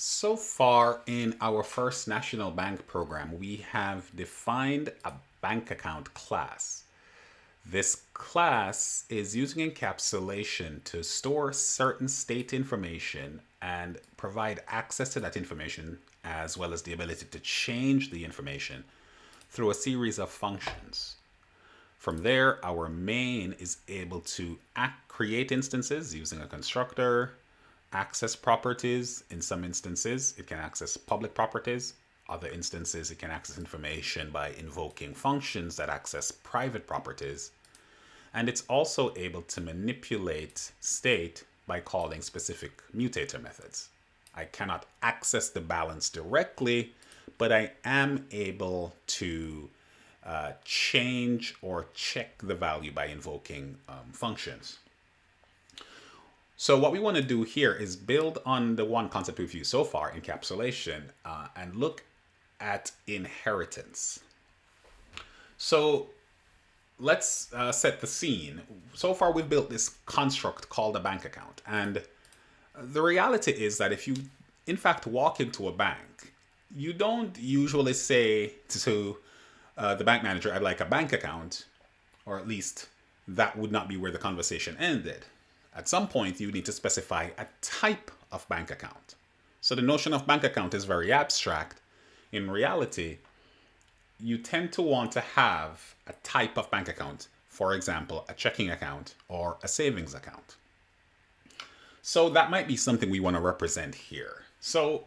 So far in our first national bank program, we have defined a bank account class. This class is using encapsulation to store certain state information and provide access to that information as well as the ability to change the information through a series of functions. From there, our main is able to create instances using a constructor, access properties. In some instances, it can access public properties. Other instances, it can access information by invoking functions that access private properties. And it's also able to manipulate state by calling specific mutator methods. I cannot access the balance directly, but I am able to change or check the value by invoking functions. So what we want to do here is build on the one concept we've used so far, encapsulation, and look at inheritance. So let's set the scene. So far we've built this construct called a bank account. And the reality is that if you in fact walk into a bank, you don't usually say to the bank manager, I'd like a bank account, or at least that would not be where the conversation ended. At some point, you need to specify a type of bank account. So the notion of bank account is very abstract. In reality, you tend to want to have a type of bank account, for example, a checking account or a savings account. So that might be something we want to represent here. So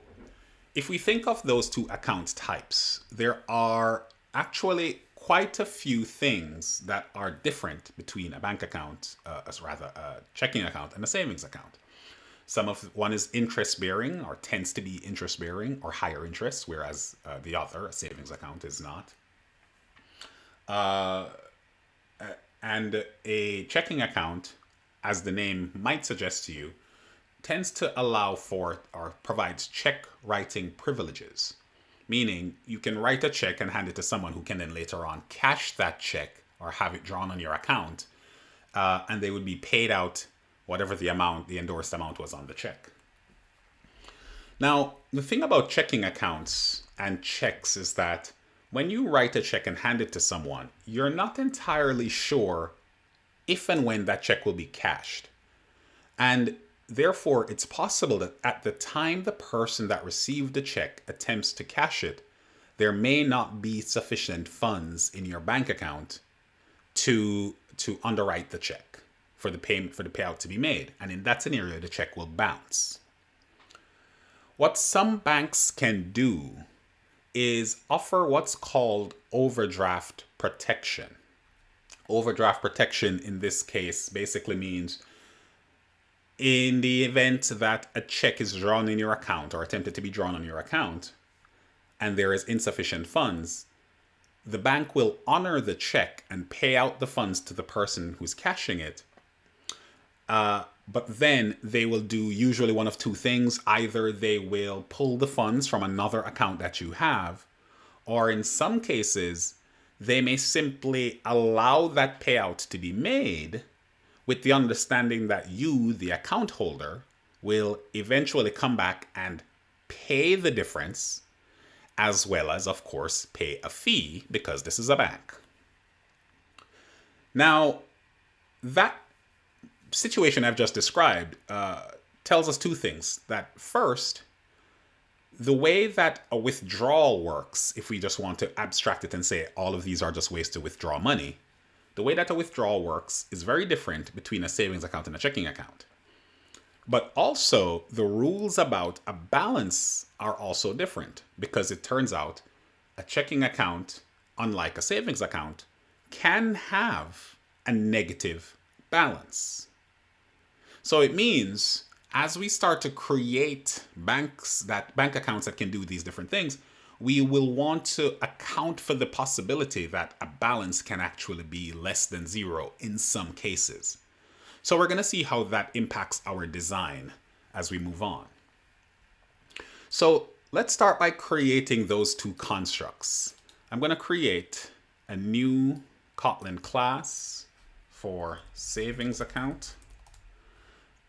if we think of those two account types, there are actually quite a few things that are different between a bank account, a checking account, and a savings account. One is interest bearing or tends to be interest bearing or higher interest, whereas the other, a savings account, is not. And a checking account, as the name might suggest to you, tends to allow for or provides check writing privileges. Meaning you can write a check and hand it to someone who can then later on cash that check or have it drawn on your account, and they would be paid out whatever the endorsed amount was on the check. Now, the thing about checking accounts and checks is that when you write a check and hand it to someone, you're not entirely sure if and when that check will be cashed. And therefore, it's possible that at the time the person that received the check attempts to cash it, there may not be sufficient funds in your bank account to underwrite the check for the payout to be made. And in that scenario, the check will bounce. What some banks can do is offer what's called overdraft protection. Overdraft protection in this case basically means in the event that a check is drawn in your account or attempted to be drawn on your account and there is insufficient funds, the bank will honor the check and pay out the funds to the person who's cashing it. But then they will do usually one of two things. Either they will pull the funds from another account that you have, or in some cases, they may simply allow that payout to be made with the understanding that you, the account holder, will eventually come back and pay the difference, as well as, of course, pay a fee because this is a bank. Now, that situation I've just described tells us two things. That first, the way that a withdrawal works, if we just want to abstract it and say all of these are just ways to withdraw money, the way that a withdrawal works is very different between a savings account and a checking account. But also, the rules about a balance are also different because it turns out a checking account, unlike a savings account, can have a negative balance. So it means as we start to create bank accounts that can do these different things, we will want to account for the possibility that a balance can actually be less than zero in some cases. So we're going to see how that impacts our design as we move on. So let's start by creating those two constructs. I'm going to create a new Kotlin class for savings account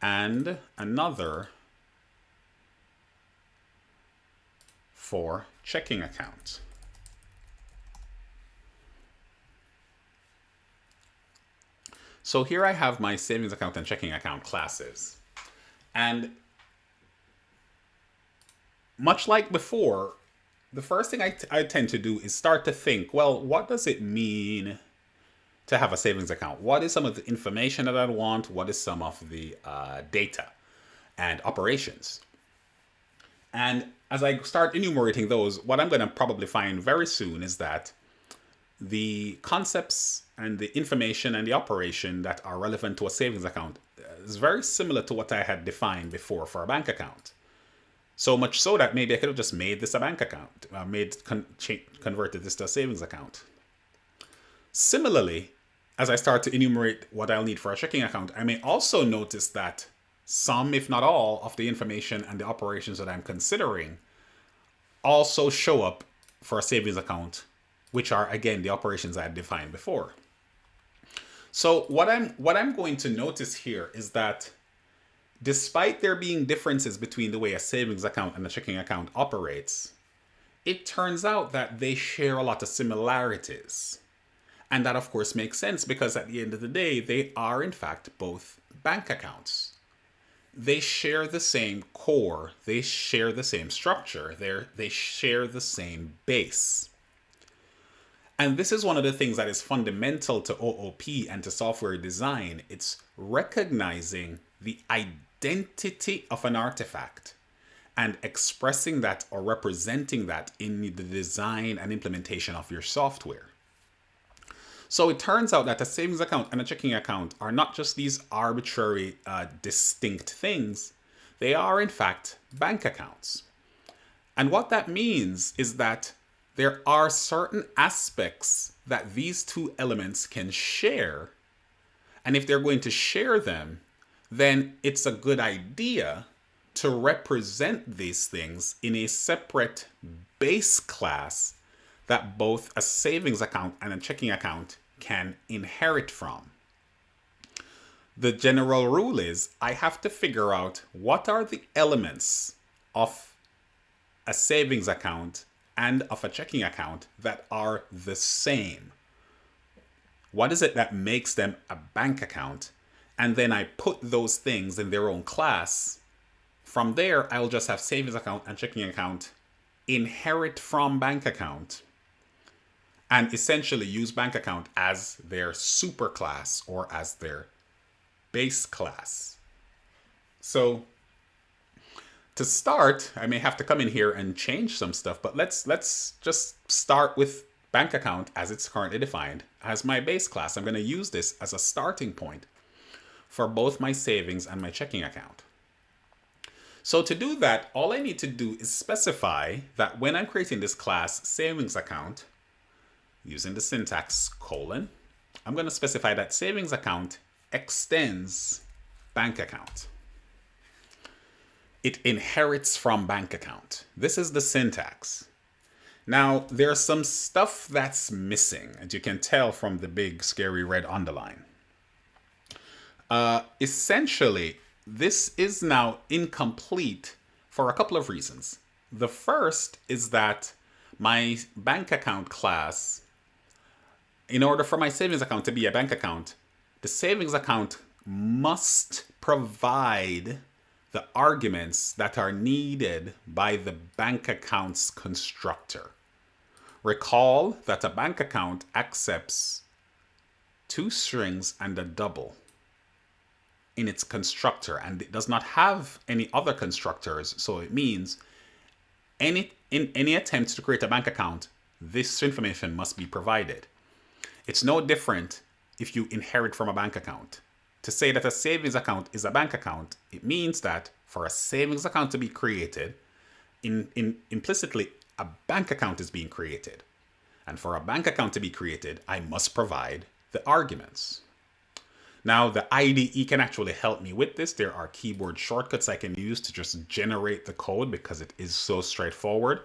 and another for checking account. So here I have my savings account and checking account classes. And much like before, the first thing I tend to do is start to think, well, what does it mean to have a savings account? What is some of the information that I want? What is some of the data and operations? And as I start enumerating those, what I'm going to probably find very soon is that the concepts and the information and the operation that are relevant to a savings account is very similar to what I had defined before for a bank account. So much so that maybe I could have just made this a bank account, converted this to a savings account. Similarly, as I start to enumerate what I'll need for a checking account, I may also notice that some, if not all, of the information and the operations that I'm considering also show up for a savings account, which are, again, the operations I had defined before. So what I'm going to notice here is that despite there being differences between the way a savings account and a checking account operates, it turns out that they share a lot of similarities. And that, of course, makes sense because at the end of the day, they are, in fact, both bank accounts. They share the same core. They share the same structure. They share the same base. And this is one of the things that is fundamental to OOP and to software design. It's recognizing the identity of an artifact and expressing that or representing that in the design and implementation of your software. So it turns out that a savings account and a checking account are not just these arbitrary, distinct things. They are, in fact, bank accounts. And what that means is that there are certain aspects that these two elements can share. And if they're going to share them, then it's a good idea to represent these things in a separate base class that both a savings account and a checking account can inherit from. The general rule is I have to figure out what are the elements of a savings account and of a checking account that are the same. What is it that makes them a bank account? And then I put those things in their own class. From there, I'll just have savings account and checking account inherit from bank account and essentially use bank account as their superclass or as their base class. So to start, I may have to come in here and change some stuff, but let's just start with bank account as it's currently defined as my base class. I'm going to use this as a starting point for both my savings and my checking account. So to do that, all I need to do is specify that when I'm creating this class savings account, using the syntax : I'm going to specify that savings account extends bank account. It inherits from bank account. This is the syntax. Now, there's some stuff that's missing, as you can tell from the big scary red underline. Essentially, this is now incomplete for a couple of reasons. The first is that my bank account class, in order for my savings account to be a bank account, the savings account must provide the arguments that are needed by the bank account's constructor. Recall that a bank account accepts 2 strings and a double in its constructor, and it does not have any other constructors. So it means in any attempt to create a bank account, this information must be provided. It's no different if you inherit from a bank account. To say that a savings account is a bank account, it means that for a savings account to be created, implicitly a bank account is being created. And for a bank account to be created, I must provide the arguments. Now, the IDE can actually help me with this. There are keyboard shortcuts I can use to just generate the code because it is so straightforward.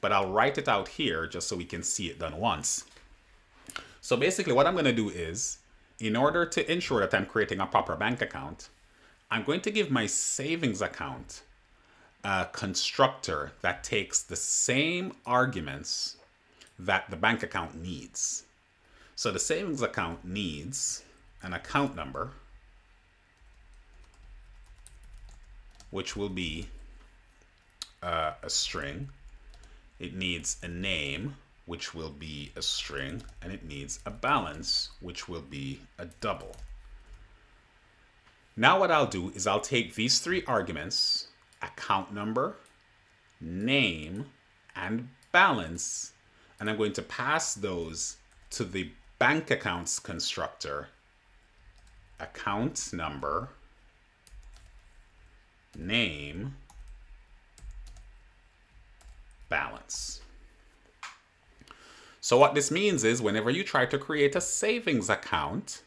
But I'll write it out here just so we can see it done once. So basically what I'm going to do is, in order to ensure that I'm creating a proper bank account, I'm going to give my savings account a constructor that takes the same arguments that the bank account needs. So the savings account needs an account number, which will be a string. It needs a name, which will be a string, and it needs a balance, which will be a double. Now what I'll do is I'll take these three arguments, account number, name, and balance, and I'm going to pass those to the bank accounts constructor, account number, name, balance. So what this means is whenever you try to create a savings account,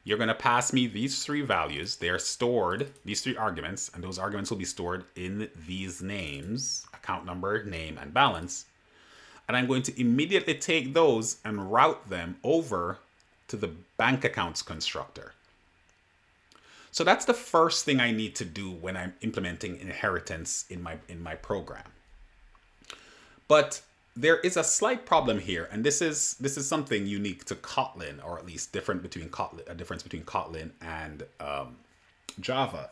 you're going to pass me these three values. They're stored, these three arguments, and those arguments will be stored in these names, account number, name, and balance. And I'm going to immediately take those and route them over to the bank accounts constructor. So that's the first thing I need to do when I'm implementing inheritance in my program. But there is a slight problem here, and this is something unique to Kotlin, or at least difference between Kotlin and Java.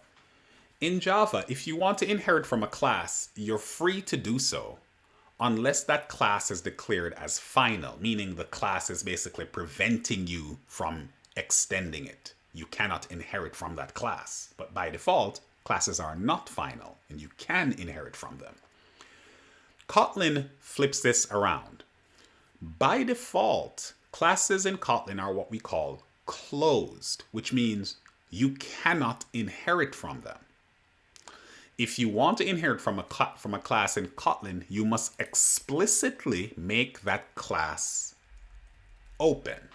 In Java, if you want to inherit from a class, you're free to do so, unless that class is declared as final, meaning the class is basically preventing you from extending it. You cannot inherit from that class. But by default, classes are not final, and you can inherit from them. Kotlin flips this around. By default, classes in Kotlin are what we call closed, which means you cannot inherit from them. If you want to inherit from a class in Kotlin, you must explicitly make that class open.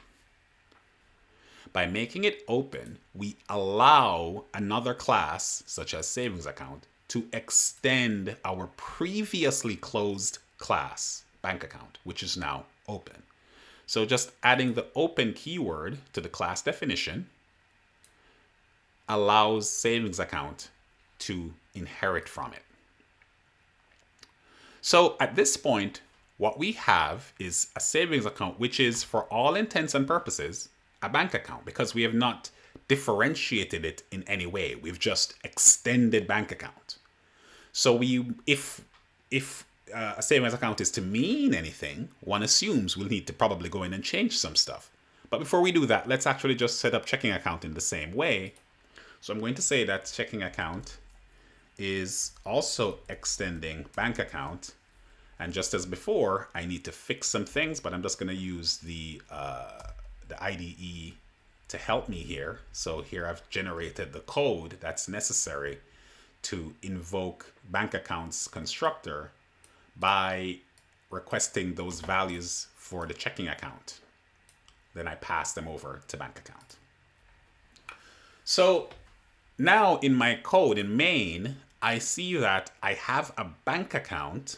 By making it open, we allow another class, such as savings account, to extend our previously closed class, bank account, which is now open. So just adding the open keyword to the class definition allows savings account to inherit from it. So at this point, what we have is a savings account, which is for all intents and purposes, a bank account, because we have not differentiated it in any way. We've just extended bank account. So if a savings account is to mean anything, one assumes we'll need to probably go in and change some stuff. But before we do that, let's actually just set up checking account in the same way. So I'm going to say that checking account is also extending bank account. And just as before, I need to fix some things, but I'm just going to use the IDE to help me here. So here I've generated the code that's necessary to invoke bank accounts constructor by requesting those values for the checking account. Then I pass them over to bank account. So now in my code in main, I see that I have a bank account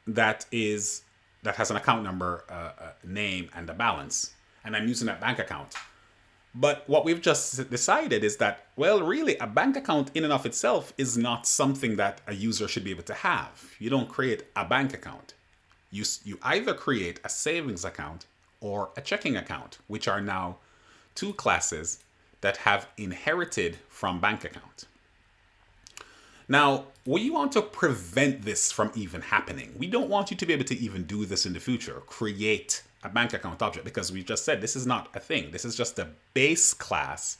that has an account number, name, and a balance, and I'm using that bank account. But what we've just decided is that, well, really, a bank account in and of itself is not something that a user should be able to have. You don't create a bank account. You either create a savings account or a checking account, which are now two classes that have inherited from bank account. Now, we want to prevent this from even happening. We don't want you to be able to even do this in the future, create a bank account object, because we just said this is not a thing. This is just a base class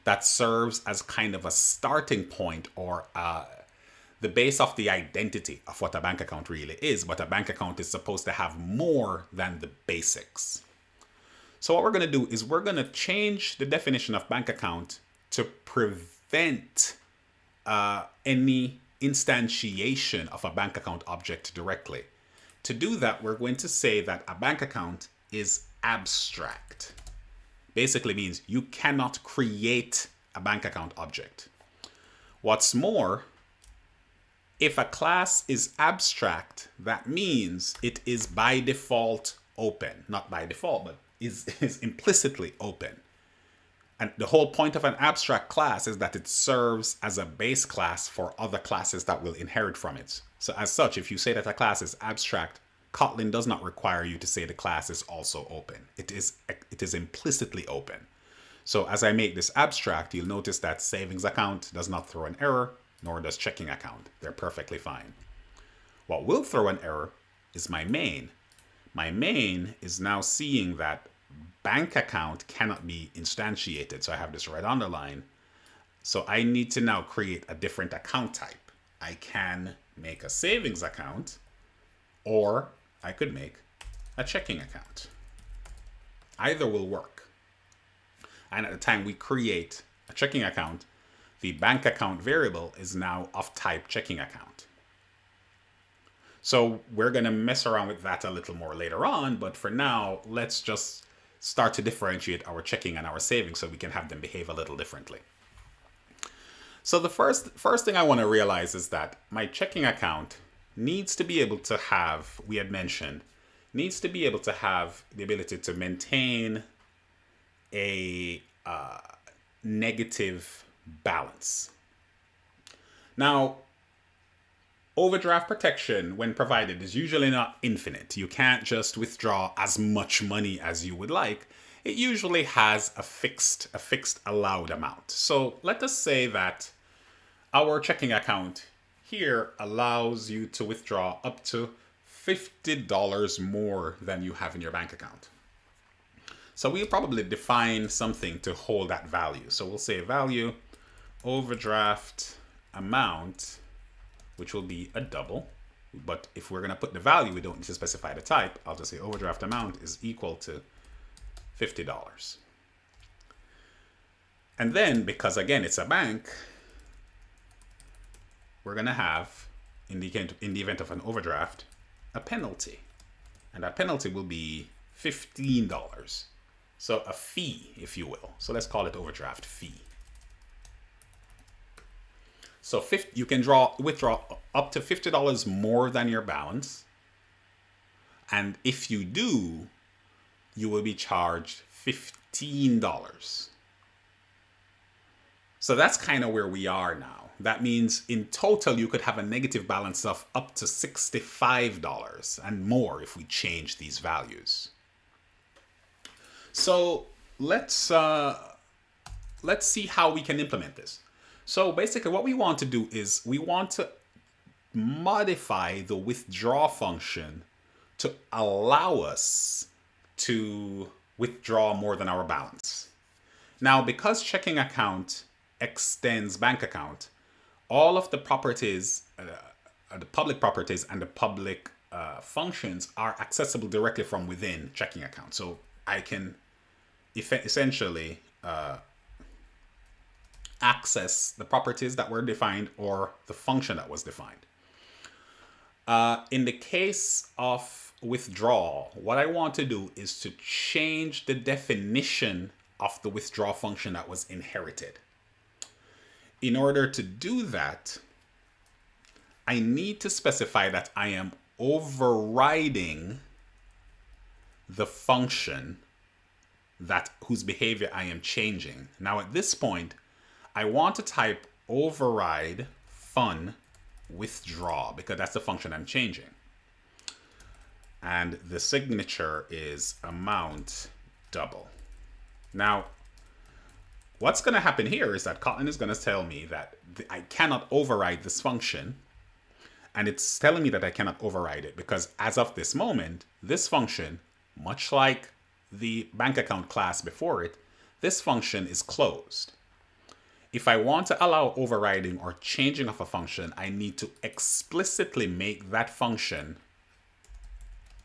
that serves as kind of a starting point, or the base of the identity of what a bank account really is. But a bank account is supposed to have more than the basics. So what we're going to do is we're going to change the definition of bank account to prevent any instantiation of a bank account object directly. To do that, we're going to say that a bank account is abstract. Basically means you cannot create a bank account object. What's more, if a class is abstract, that means it is by default open. Not by default, but is implicitly open. And the whole point of an abstract class is that it serves as a base class for other classes that will inherit from it. So as such, if you say that a class is abstract, Kotlin does not require you to say the class is also open. It is implicitly open. So as I make this abstract, you'll notice that savings account does not throw an error, nor does checking account. They're perfectly fine. What will throw an error is my main. My main is now seeing that bank account cannot be instantiated. So I have this red underline. So I need to now create a different account type. I can make a savings account, or I could make a checking account. Either will work. And at the time we create a checking account, the bank account variable is now of type checking account. So we're going to mess around with that a little more later on, but for now, let's just start to differentiate our checking and our savings so we can have them behave a little differently. So the first thing I want to realize is that my checking account needs to be able to have, we had mentioned, needs to be able to have the ability to maintain a negative balance. Now, overdraft protection, when provided, is usually not infinite. You can't just withdraw as much money as you would like. It usually has a fixed allowed amount. So let us say that our checking account here allows you to withdraw up to $50 more than you have in your bank account. So we'll probably define something to hold that value. So we'll say value overdraft amount, which will be a double. But if we're going to put the value, we don't need to specify the type. I'll just say overdraft amount is equal to $50. And then, because again, it's a bank, we're going to have, in the event of an overdraft, a penalty. And that penalty will be $15. So a fee, if you will. So let's call it overdraft fee. So you can withdraw up to $50 more than your balance. And if you do, you will be charged $15. So that's kind of where we are now. That means in total, you could have a negative balance of up to $65 and more if we change these values. So let's see how we can implement this. So basically what we want to do is we want to modify the withdraw function to allow us to withdraw more than our balance. Now, because checking account extends bank account, all of the properties, the public properties and the public functions are accessible directly from within checking account. So I can essentially access the properties that were defined or the function that was defined. In the case of withdrawal, what I want to do is to change the definition of the withdraw function that was inherited. In order to do that, I need to specify that I am overriding the function whose behavior I am changing. Now at this point, I want to type override fun withdraw because that's the function I'm changing. And the signature is amount double. Now, what's going to happen here is that Kotlin is going to tell me that I cannot override this function. And it's telling me that I cannot override it because as of this moment, this function, much like the bank account class before it, this function is closed. If I want to allow overriding or changing of a function, I need to explicitly make that function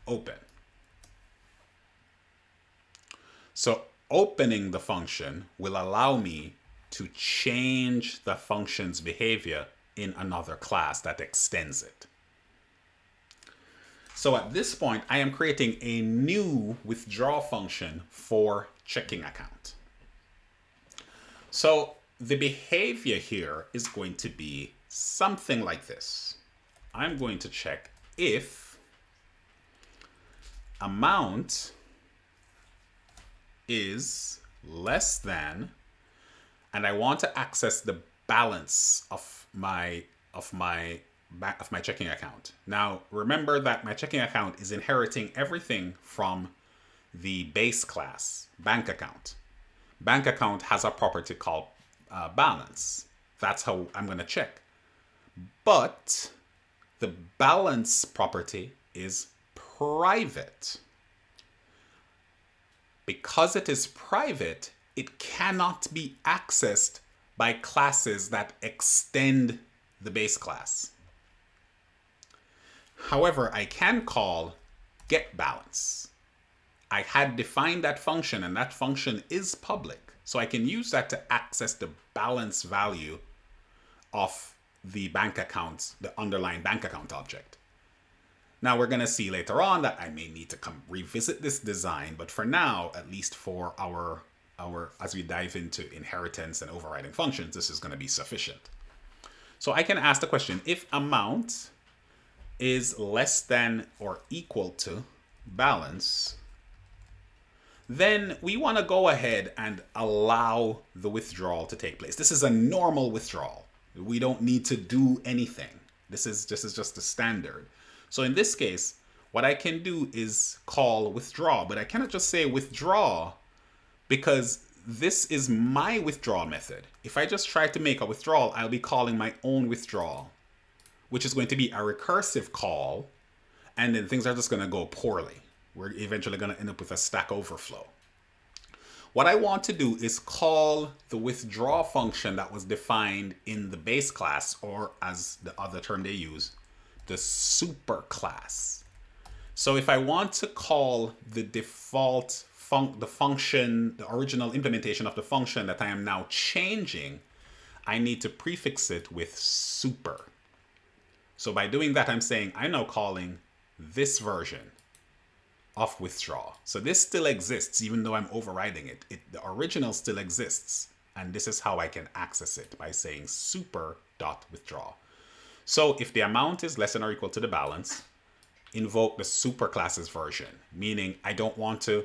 open. So opening the function will allow me to change the function's behavior in another class that extends it. So at this point, I am creating a new withdraw function for checking account. So the behavior here is going to be something like this. I'm going to check if amount is less than and I want to access the balance of my checking account. Now, remember that my checking account is inheriting everything from the base class, bank account. Bank account has a property called balance. That's how I'm going to check. But the balance property is private. Because it is private, it cannot be accessed by classes that extend the base class. However, I can call getBalance. I had defined that function, and that function is public. So I can use that to access the balance value of the bank account, the underlying bank account object. Now we're going to see later on that I may need to come revisit this design, but for now, at least for our as we dive into inheritance and overriding functions, this is going to be sufficient. So I can ask the question, if amount is less than or equal to balance, then we want to go ahead and allow the withdrawal to take place. This is a normal withdrawal. We don't need to do anything. This is just the standard. So in this case, what I can do is call withdraw, but I cannot just say withdraw because this is my withdrawal method. If I just try to make a withdrawal, I'll be calling my own withdrawal, which is going to be a recursive call, and then things are just going to go poorly. We're eventually going to end up with a Stack Overflow. What I want to do is call the withdraw function that was defined in the base class, or as the other term they use, the super class. So if I want to call the default the function, the original implementation of the function that I am now changing, I need to prefix it with super. So by doing that, I'm saying I'm now calling this version of withdraw. So this still exists, even though I'm overriding it. The original still exists. And this is how I can access it, by saying super.withdraw. So if the amount is less than or equal to the balance, invoke the superclasses version, meaning I don't want to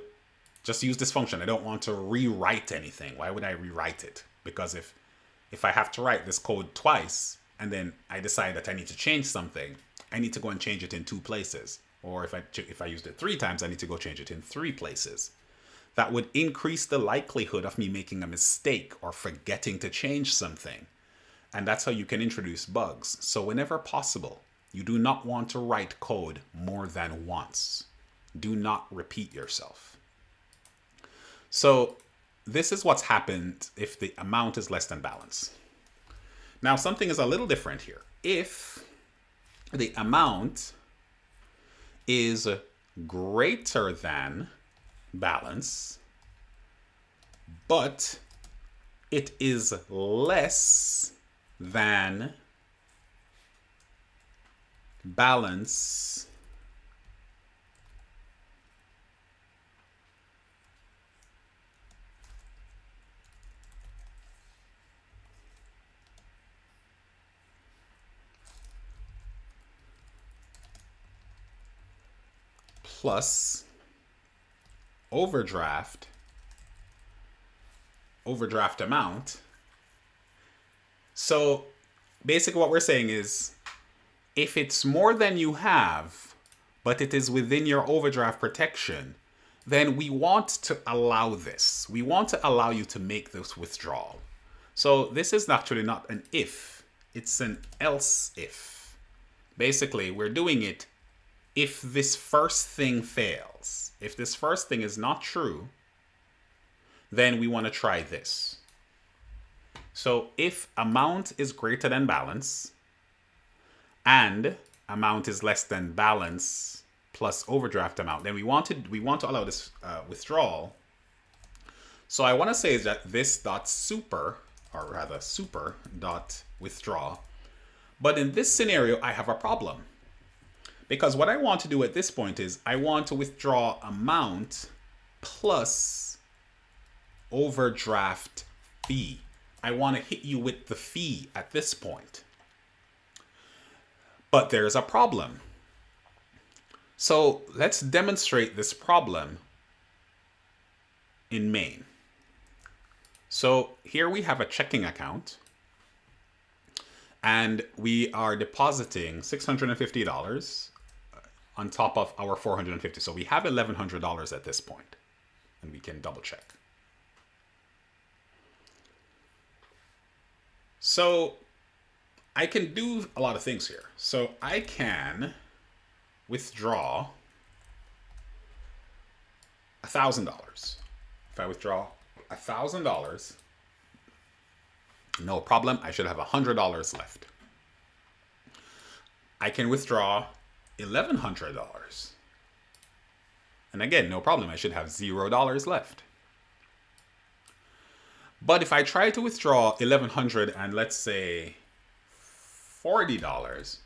just use this function. I don't want to rewrite anything. Why would I rewrite it? Because if I have to write this code twice and then I decide that I need to change something, I need to go and change it in 2 places. Or if I used it 3 times, I need to go change it in 3 places. That would increase the likelihood of me making a mistake or forgetting to change something. And that's how you can introduce bugs. So whenever possible, you do not want to write code more than once. Do not repeat yourself. So this is what's happened if the amount is less than balance. Now something is a little different here. If the amount is greater than balance, but it is less than balance, plus overdraft amount. So basically what we're saying is, if it's more than you have, but it is within your overdraft protection, then we want to allow this. We want to allow you to make this withdrawal. So this is actually not an if, it's an else if. Basically, we're doing it if this first thing fails. If this first thing is not true, then we want to try this. So if amount is greater than balance and amount is less than balance plus overdraft amount, then we want to allow this withdrawal. So I want to say that this dot super, or rather super dot withdraw. But in this scenario, I have a problem. Because what I want to do at this point is I want to withdraw amount plus overdraft fee. I want to hit you with the fee at this point. But there's a problem. So let's demonstrate this problem in main. So here we have a checking account, and we are depositing $650 on top of our $450. So we have $1,100 at this point, and we can double check. So I can do a lot of things here. So I can withdraw $1,000. If I withdraw $1,000, no problem. I should have $100 left. I can withdraw $1,100. And again, no problem. I should have $0 left. But if I try to withdraw $1,100 and let's say $40,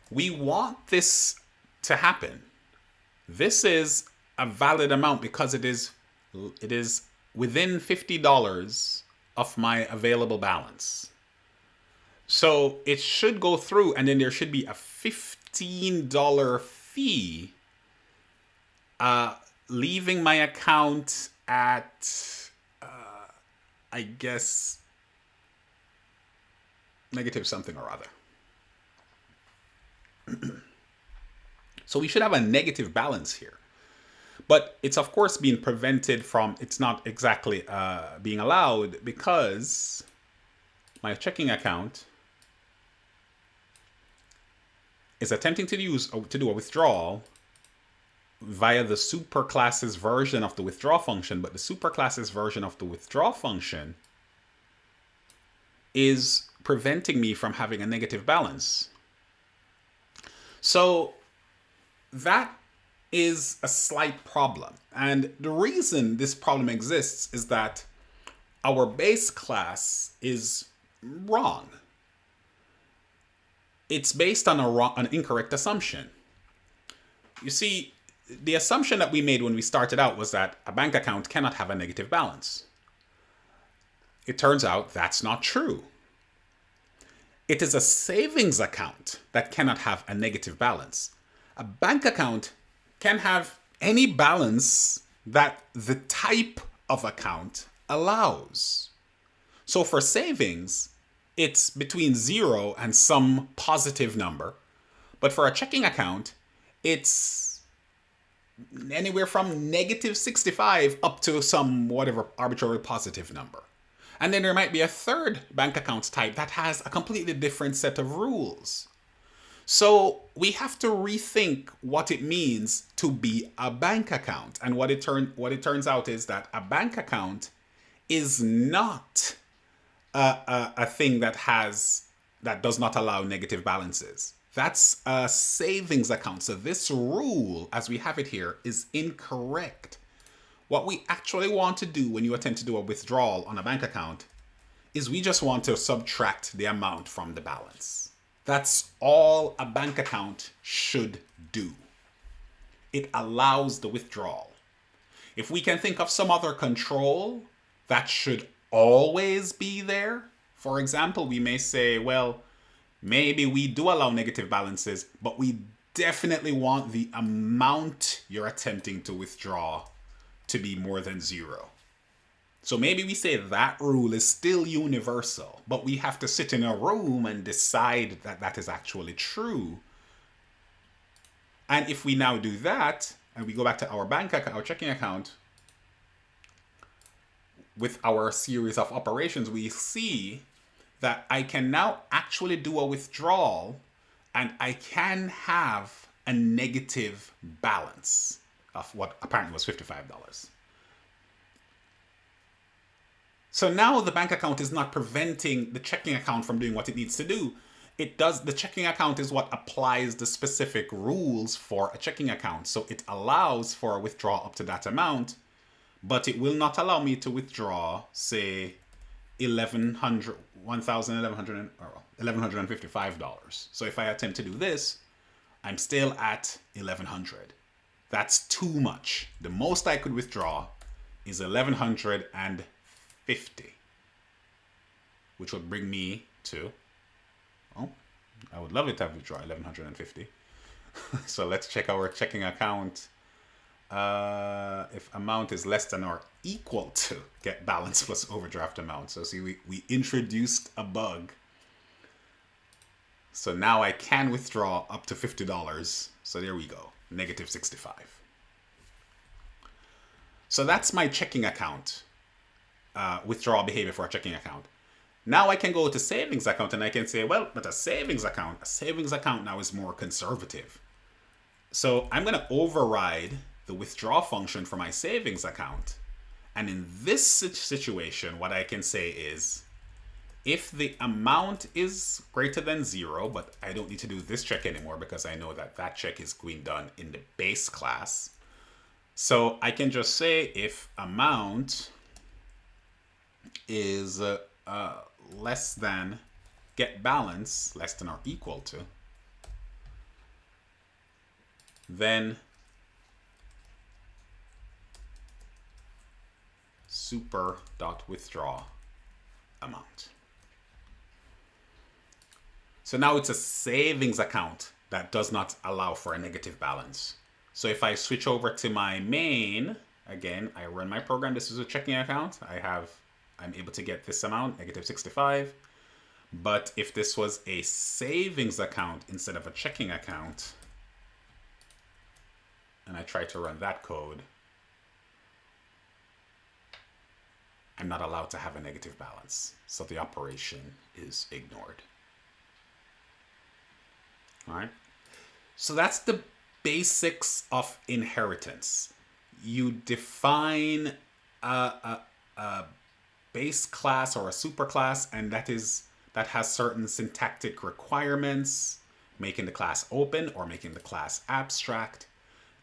we want this to happen. This is a valid amount because it is within $50 of my available balance. So it should go through, and then there should be a $15 fee, leaving my account at, I guess, negative something or other. So we should have a negative balance here. But it's of course being prevented from, it's not exactly being allowed because my checking account is attempting to do a withdrawal via the superclasses version of the withdraw function, but the superclasses version of the withdraw function is preventing me from having a negative balance. So that is a slight problem. And the reason this problem exists is that our base class is wrong. It's based on an incorrect assumption. You see, the assumption that we made when we started out was that a bank account cannot have a negative balance. It turns out that's not true. It is a savings account that cannot have a negative balance. A bank account can have any balance that the type of account allows. So for savings, it's between 0 and some positive number. But for a checking account, it's anywhere from negative 65 up to some whatever arbitrary positive number. And then there might be a third bank account type that has a completely different set of rules. So we have to rethink what it means to be a bank account. And what it turns out is that a bank account is not a thing that does not allow negative balances. That's a savings account. So this rule, as we have it here, is incorrect. What we actually want to do when you attempt to do a withdrawal on a bank account is we just want to subtract the amount from the balance. That's all a bank account should do. It allows the withdrawal. If we can think of some other control that should always be there, for example, we may say, well, maybe we do allow negative balances, but we definitely want the amount you're attempting to withdraw to be more than 0. So maybe we say that rule is still universal, but we have to sit in a room and decide that that is actually true. And if we now do that, and we go back to our bank account, our checking account, with our series of operations, we see that I can now actually do a withdrawal and I can have a negative balance of what apparently was $55. So now the bank account is not preventing the checking account from doing what it needs to do. The checking account is what applies the specific rules for a checking account. So it allows for a withdrawal up to that amount, but it will not allow me to withdraw, say, $1,155. So if I attempt to do this, I'm still at $1,100. That's too much. The most I could withdraw is $1,150, which would bring me to, oh, I would love it to have withdraw $1,150. So let's check our checking account if amount is less than or equal to get balance plus overdraft amount. So see, we introduced a bug. So now I can withdraw up to $50. So there we go, negative 65. So that's my checking account, withdrawal behavior for a checking account. Now I can go to savings account and I can say, well, but a savings account now is more conservative. So I'm going to override the withdraw function for my savings account. And in this situation, what I can say is, if the amount is greater than 0, but I don't need to do this check anymore because I know that that check is being done in the base class. So I can just say if amount is less than get balance, less than or equal to, then super.withdraw amount. So now it's a savings account that does not allow for a negative balance. So if I switch over to my main, again, I run my program. This is a checking account. I'm able to get this amount, negative 65. But if this was a savings account instead of a checking account, and I try to run that code, I'm not allowed to have a negative balance. So the operation is ignored. All right. So that's the basics of inheritance. You define a base class or a superclass, and that has certain syntactic requirements, making the class open or making the class abstract.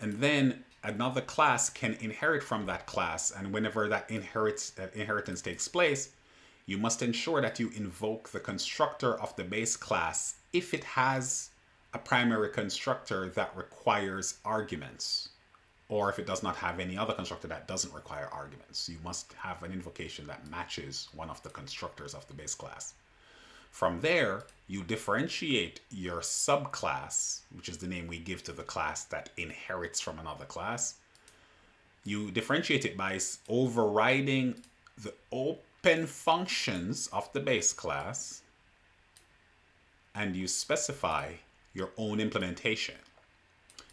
And then another class can inherit from that class, and whenever that inheritance takes place, you must ensure that you invoke the constructor of the base class if it has a primary constructor that requires arguments, or if it does not have any other constructor that doesn't require arguments. You must have an invocation that matches one of the constructors of the base class. From there, you differentiate your subclass, which is the name we give to the class that inherits from another class. You differentiate it by overriding the open functions of the base class, and you specify your own implementation.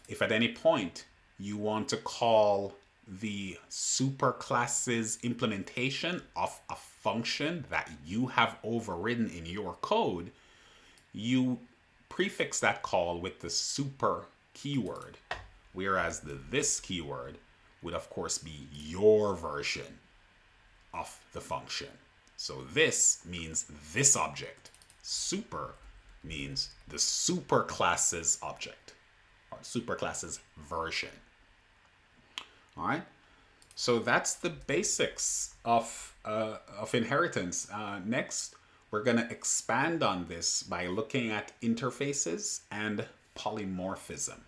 If at any point you want to call the superclass's implementation of a function that you have overridden in your code, you prefix that call with the super keyword, whereas the this keyword would of course be your version of the function. So this means this object. Super means the superclass's object, or superclass's version. All right. So that's the basics of inheritance. Next, we're going to expand on this by looking at interfaces and polymorphism.